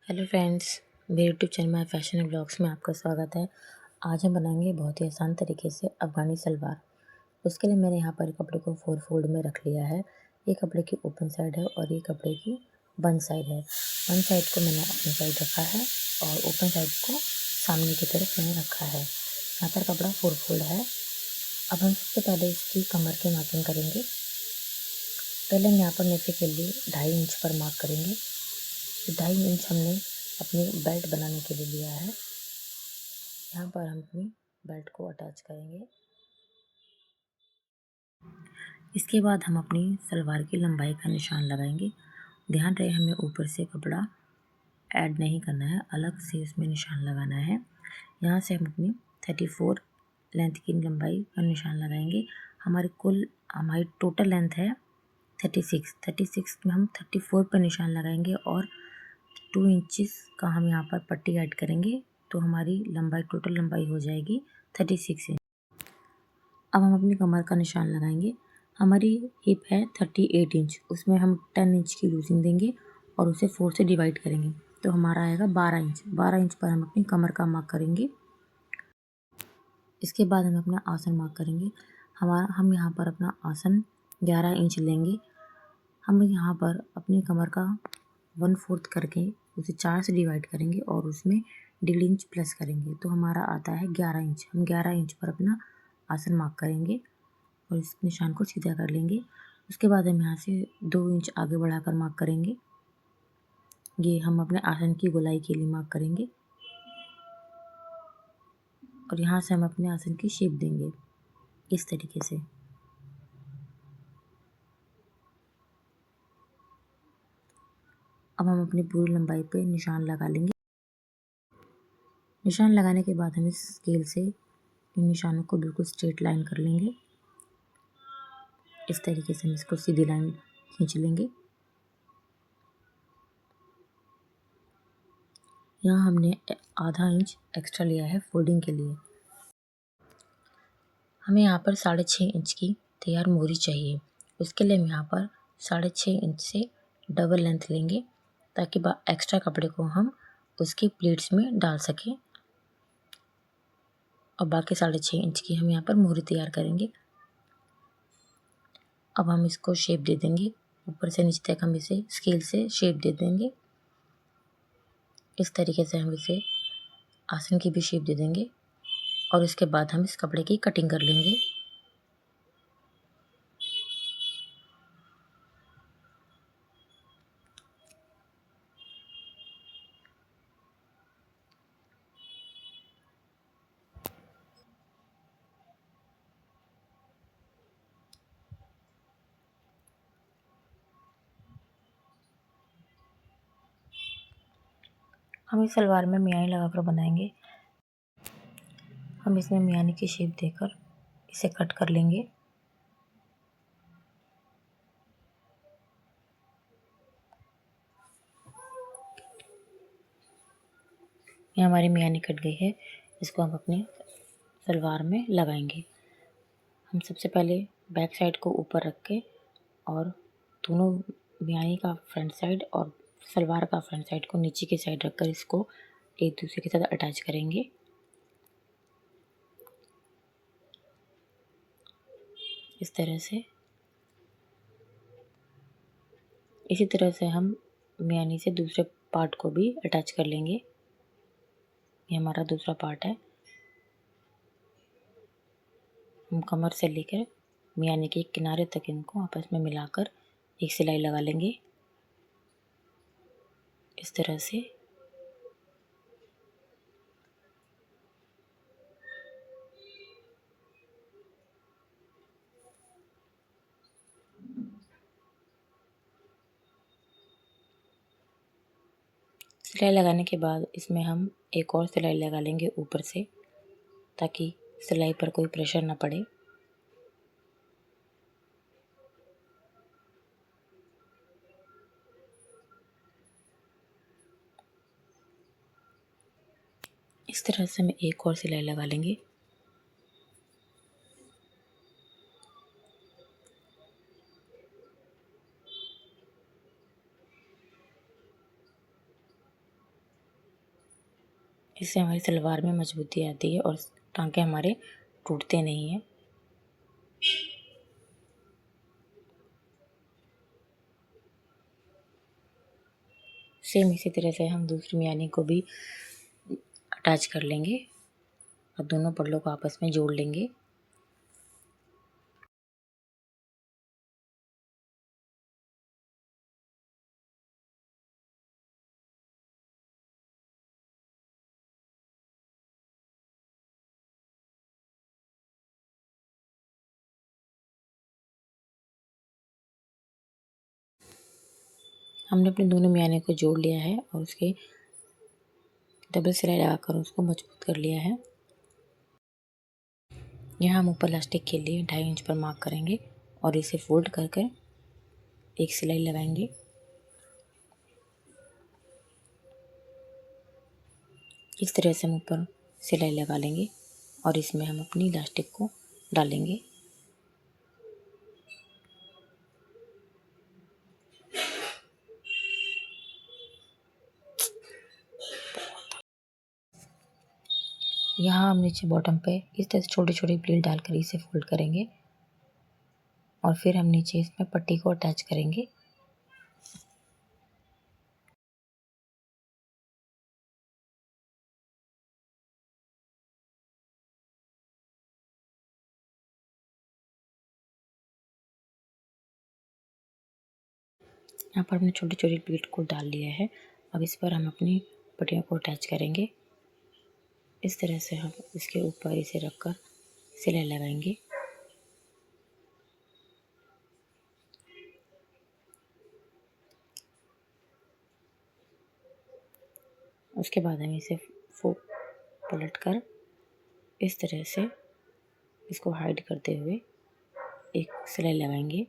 Hello friends, मेरे YouTube channel में fashion and blogs में आपका स्वागत है। आज हम बनाएंगे बहुत ही आसान तरीके से अफ़गानी सलवार। उसके लिए मैंने यहाँ पर कपड़े को 4 फोल्ड में रख लिया है। ये कपड़े की ओपन साइड है और ये कपड़े की बंद साइड है। बंद साइड को मैंने अपनी साइड रखा है और ओपन साइड को सामने की तरफ मैंने रखा है। यहाँ पर कपड़ा 4 फोल्ड है। अब हम सबसे पहले इसकी कमर की मार्किंग करेंगे। पहले हम यहाँ पर नीचे के लिए 2.5 इंच पर मार्क करेंगे। 2.5 इंच हमने अपनी बेल्ट बनाने के लिए लिया है। यहाँ पर हम अपनी बेल्ट को अटैच करेंगे। इसके बाद हम अपनी सलवार की लंबाई का निशान लगाएंगे। ध्यान रहे हमें ऊपर से कपड़ा ऐड नहीं करना है, अलग से इसमें निशान लगाना है। यहाँ से हम अपनी 34 लेंथ की लंबाई का निशान लगाएंगे। हमारी टोटल लेंथ है 36 में हम 34 पर निशान लगाएंगे और 2 इंचेस का हम यहाँ पर पट्टी ऐड करेंगे तो हमारी टोटल लंबाई हो जाएगी 36 इंच। अब हम अपनी कमर का निशान लगाएंगे। हमारी हिप है 38 इंच, उसमें हम 10 इंच की लूजिंग देंगे और उसे 4 से डिवाइड करेंगे तो हमारा आएगा 12 इंच। 12 इंच पर हम अपनी कमर का मार्क करेंगे। इसके बाद हम अपना आसन मार्क करेंगे। हम यहाँ पर अपना आसन 11 इंच लेंगे। हम यहाँ पर अपनी कमर का 1/4 करके उसे 4 से डिवाइड करेंगे और उसमें 1.5 इंच प्लस करेंगे तो हमारा आता है 11 इंच। हम 11 इंच पर अपना आसन मार्क करेंगे और इस निशान को सीधा कर लेंगे। उसके बाद हम यहाँ से 2 इंच आगे बढ़ाकर मार्क करेंगे। ये हम अपने आसन की गोलाई के लिए मार्क करेंगे और यहाँ से हम अपने आसन की शेप देंगे इस तरीके से। अब हम अपनी पूरी लंबाई पे निशान लगा लेंगे। निशान लगाने के बाद हम इस स्केल से इन निशानों को बिल्कुल स्ट्रेट लाइन कर लेंगे। इस तरीके से हम इसको सीधी लाइन खींच लेंगे। यहाँ हमने आधा इंच एक्स्ट्रा लिया है फोल्डिंग के लिए। हमें यहाँ पर 6.5 इंच की तैयार मोहरी चाहिए। उसके लिए हम यहाँ पर 6.5 इंच से डबल लेंथ लेंगे ताकि एक्स्ट्रा कपड़े को हम उसकी प्लेट्स में डाल सकें और बाकी 6.5 इंच की हम यहाँ पर मोहरी तैयार करेंगे। अब हम इसको शेप दे देंगे। ऊपर से नीचे तक हम इसे स्केल से शेप दे देंगे। इस तरीके से हम इसे आसन की भी शेप दे देंगे और इसके बाद हम इस कपड़े की कटिंग कर लेंगे। हम इस सलवार में मियानी लगाकर बनाएंगे। हम इसमें मियानी की शेप देकर इसे कट कर लेंगे। ये हमारी मियानी कट गई है। इसको हम अपने सलवार में लगाएंगे। हम सबसे पहले बैक साइड को ऊपर रख के और दोनों मियानी का फ्रंट साइड और सलवार का फ्रंट साइड को नीचे की साइड रखकर इसको एक दूसरे के साथ अटैच करेंगे। इस तरह से। इसी तरह से हम मियानी से दूसरे पार्ट को भी अटैच कर लेंगे। ये हमारा दूसरा पार्ट है। हम कमर से लेकर मियानी के किनारे तक इनको आपस में मिलाकर एक सिलाई लगा लेंगे इस तरह से। सिलाई लगाने के बाद इसमें हम एक और सिलाई लगा लेंगे ऊपर से ताकि सिलाई पर कोई प्रेशर ना पड़े। इस तरह से हम एक और सिलाई लगा लेंगे। इससे हमारी सलवार में मजबूती आती है और टांके हमारे टूटते नहीं हैं। सेम इसी तरह से हम दूसरी मियानी को भी अटैच कर लेंगे और दोनों पल्लों को आपस में जोड़ लेंगे। हमने अपने दोनों मियाने को जोड़ लिया है और उसके डबल सिलाई लगाकर उसको मजबूत कर लिया है। यहाँ हम ऊपर इलास्टिक के लिए 2.5 इंच पर मार्क करेंगे और इसे फोल्ड कर कर एक सिलाई लगाएंगे। इस तरह से हम ऊपर सिलाई लगा लेंगे और इसमें हम अपनी इलास्टिक को डालेंगे। यहाँ हम नीचे बॉटम पे इस तरह से छोटे छोटे प्लीट डालकर इसे फोल्ड करेंगे और फिर हम नीचे इसमें पट्टी को अटैच करेंगे। यहाँ पर हमने छोटी छोटी प्लीट को डाल लिया है। अब इस पर हम अपनी पट्टियों को अटैच करेंगे। इस तरह से हम इसके ऊपर इसे रखकर सिलाई लगाएंगे। उसके बाद हम इसे पलट कर इस तरह से इसको हाइड करते हुए एक सिलाई लगाएंगे।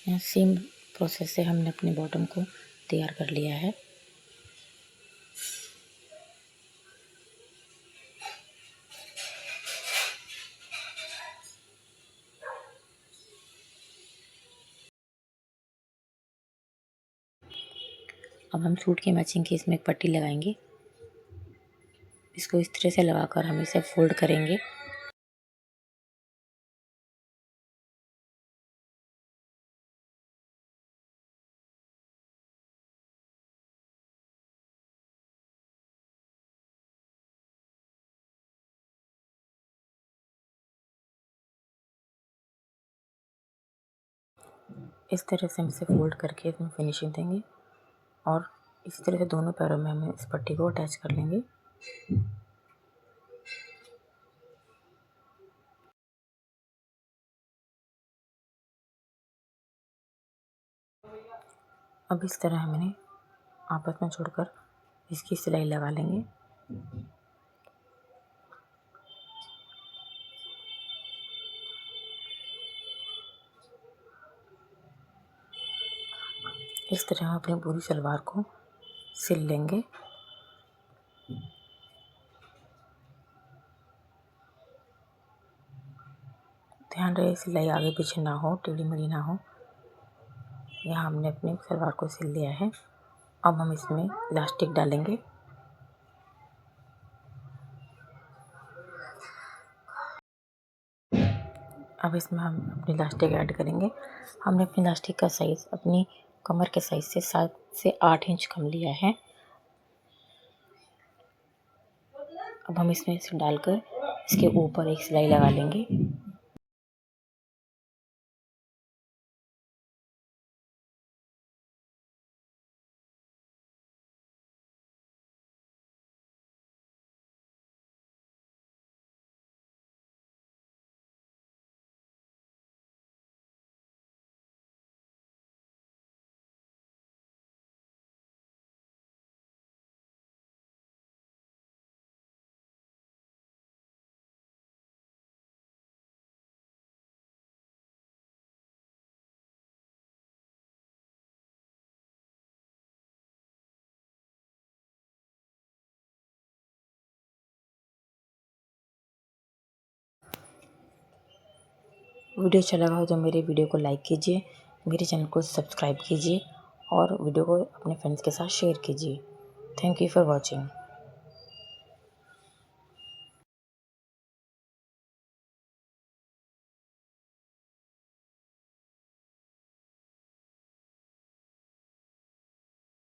यहाँ सेम प्रोसेस से हमने अपने बॉटम को तैयार कर लिया है। अब हम सूट की मैचिंग की इसमें एक पट्टी लगाएंगे। इसको इस तरह से लगाकर हम इसे फोल्ड करेंगे। इस तरह से हम इसे फोल्ड करके इसमें फिनिशिंग देंगे और इसी तरह से दोनों पैरों में हम इस पट्टी को अटैच कर लेंगे। अब इस तरह हमने आपस में जोड़कर इसकी सिलाई लगा लेंगे। इस तरह हम अपनी पूरी सलवार को सिल लेंगे। ध्यान रहे सिलाई आगे पीछे ना हो, टेढ़ी मेढ़ी ना हो। यहाँ हमने अपनी सलवार को सिल लिया है। अब हम इसमें इलास्टिक डालेंगे। अब इसमें हम अपनी इलास्टिक ऐड करेंगे। हमने अपनी इलास्टिक का साइज़ अपनी कमर के साइज़ से 7 से 8 इंच कम लिया है। अब हम इसमें इसे डालकर इसके ऊपर एक सिलाई लगा लेंगे। वीडियो अच्छा लगा हो तो मेरे वीडियो को लाइक कीजिए, मेरे चैनल को सब्सक्राइब कीजिए और वीडियो को अपने फ्रेंड्स के साथ शेयर कीजिए। Thank you for watching.